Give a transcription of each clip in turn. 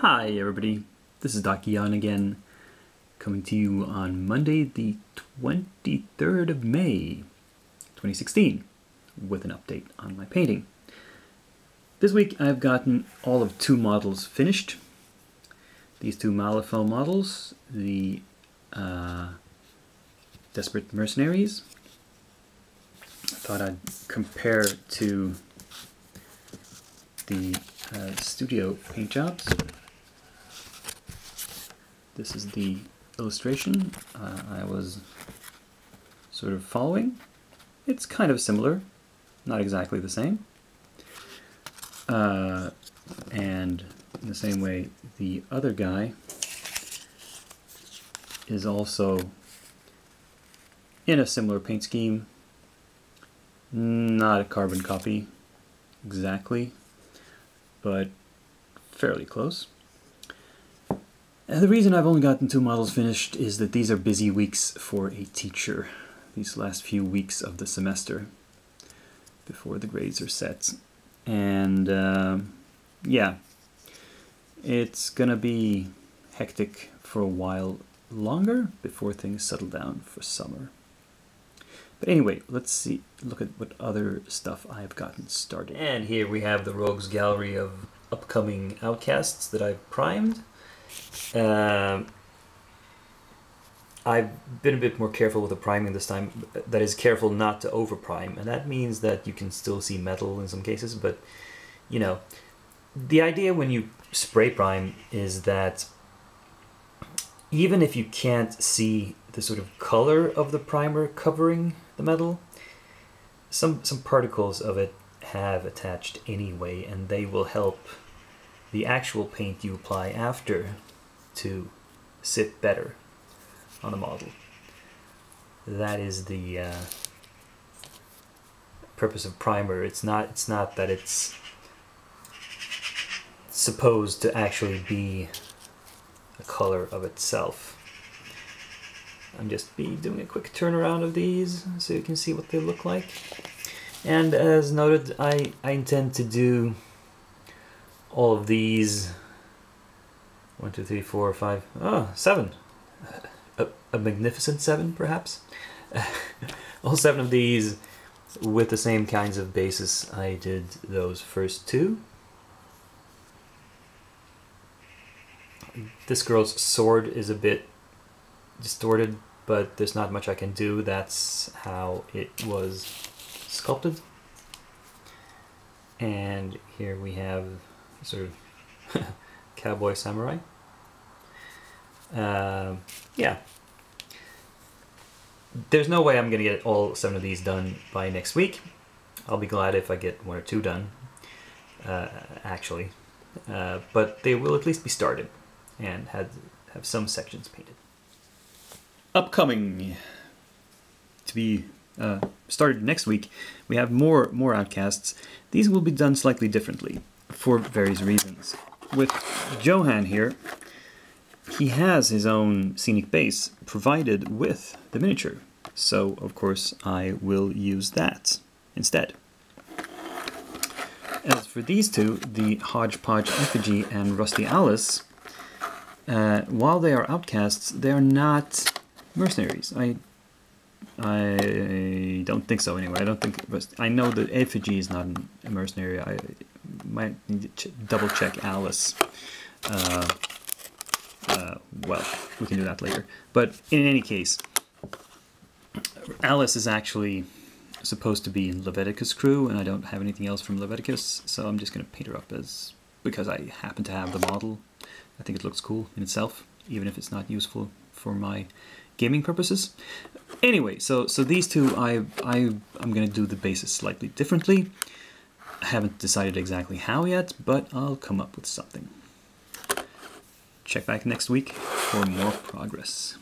Hi everybody, this is Dr. Jan again, coming to you on Monday the 23rd of May 2016 with an update on my painting. This week I've gotten all of 2 models finished. These 2 Malifaux models, the Desperate Mercenaries. I thought I'd compare to the studio paint jobs. This is the illustration I was sort of following. It's kind of similar, not exactly the same. And in the same way, the other guy is also in a similar paint scheme. Not a carbon copy exactly, but fairly close. And the reason I've only gotten 2 models finished is that these are busy weeks for a teacher, these last few weeks of the semester before the grades are set. And yeah, it's gonna be hectic for a while longer before things settle down for summer. But anyway, let's look at what other stuff I've gotten started. And here we have the Rogues Gallery of upcoming outcasts that I've primed. I've been a bit more careful with the priming this time. That is, careful not to over prime, and that means that you can still see metal in some cases, but you know, the idea when you spray prime is that even if you can't see the sort of color of the primer covering the metal, some particles of it have attached anyway, and they will help the actual paint you apply after to sit better on the model. That is the purpose of primer. It's not that it's supposed to actually be a color of itself. I'm just doing a quick turnaround of these so you can see what they look like. And as noted, I intend to do all of these 1, 2, 3, 4, 5, 7. A magnificent 7, perhaps. All 7 of these with the same kinds of bases I did those first 2. This girl's sword is a bit distorted, but there's not much I can do. That's how it was sculpted. And here we have sort of cowboy samurai. Yeah. There's no way I'm going to get all 7 of these done by next week. I'll be glad if I get 1 or 2 done, actually. But they will at least be started and have some sections painted. Upcoming to be started next week, we have more outcasts. These will be done slightly differently for various reasons. With Johan here, he has his own scenic base provided with the miniature, so of course I will use that instead. As for these 2, the Hodgepodge Effigy and Rusty Alice, while they are outcasts, they are not mercenaries. I don't think so anyway. I know that Effigy is not a mercenary. I might need to double check Alice. Well, we can do that later. But in any case, Alice is actually supposed to be in Leviticus' crew, and I don't have anything else from Leviticus, so I'm just going to paint her up because I happen to have the model. I think it looks cool in itself, even if it's not useful for my gaming purposes. Anyway, so these 2, I'm going to do the bases slightly differently. I haven't decided exactly how yet, but I'll come up with something. Check back next week for more progress.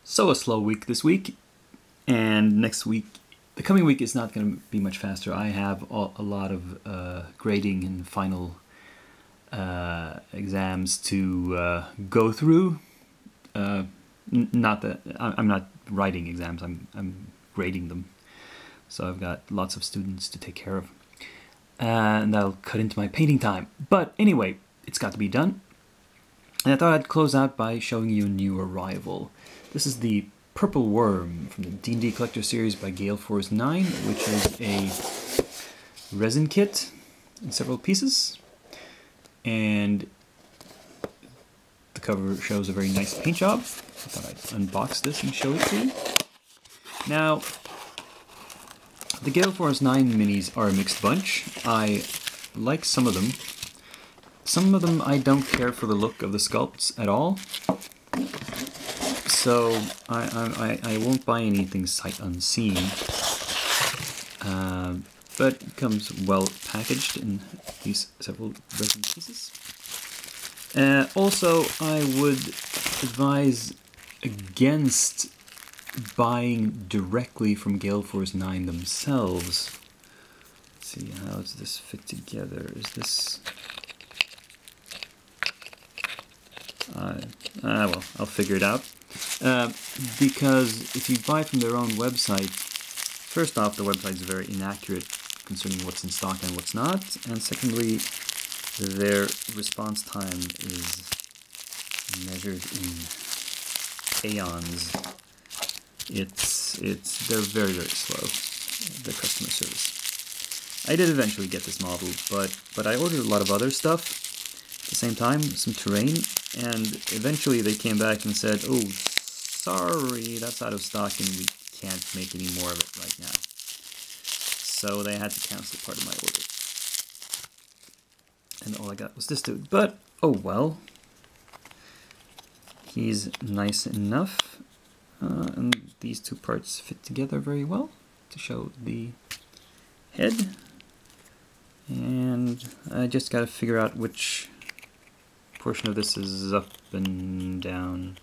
So a slow week this week, and next week, the coming week is not going to be much faster. I have a lot of grading and final exams to go through. Not that I'm not writing exams, I'm grading them. so I've got lots of students to take care of. And that'll cut into my painting time. But anyway, it's got to be done. And I thought I'd close out by showing you a new arrival. This is the Purple Worm from the D&D Collector series by Gale Force 9, which is a resin kit in several pieces. And the cover shows a very nice paint job. I thought I'd unbox this and show it to you. Now, the Gale Force 9 minis are a mixed bunch. I like some of them. Some of them I don't care for the look of the sculpts at all. So I won't buy anything sight unseen. But it comes well packaged in these several resin pieces. Also, I would advise against buying directly from Gale Force 9 themselves. Let's see, how does this fit together? Is this... well, I'll figure it out. Because if you buy from their own website, first off, the website is very inaccurate concerning what's in stock and what's not, and secondly, their response time is measured in aeons. They're very, very slow, the customer service. I did eventually get this model, but I ordered a lot of other stuff at the same time, some terrain, and eventually they came back and said, oh, sorry, that's out of stock and we can't make any more of it right now. So they had to cancel part of my order. And all I got was this dude. But, oh well. He's nice enough. And these two parts fit together very well to show the head. And I just gotta figure out which portion of this is up and down.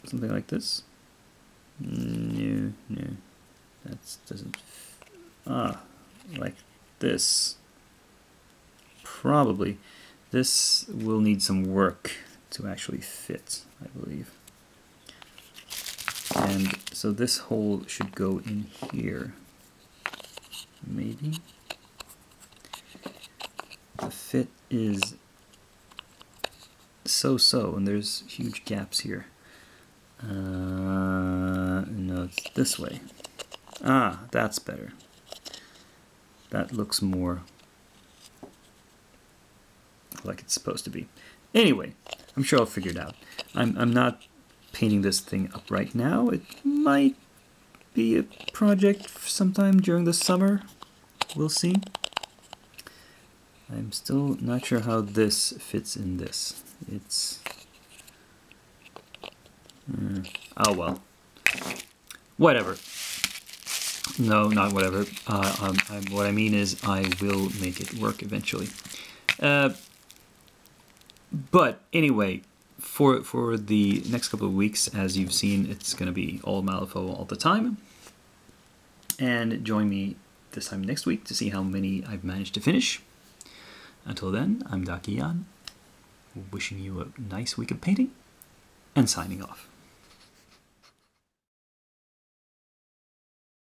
Something like this. No, that doesn't. Like this. Probably. This will need some work to actually fit, I believe. And so this hole should go in here. Maybe. The fit is so-so, and there's huge gaps here. No, it's this way. Ah, that's better. That looks more like it's supposed to be. Anyway, I'm sure I'll figure it out. I'm not painting this thing up right now. It might be a project sometime during the summer. We'll see. I'm still not sure how this fits in this. It's... oh well. Whatever. No, not whatever. What I mean is I will make it work eventually. But anyway, for the next couple of weeks, as you've seen, it's going to be all Malifaux all the time. And join me this time next week to see how many I've managed to finish. Until then, I'm Dakiyan, wishing you a nice week of painting, and signing off.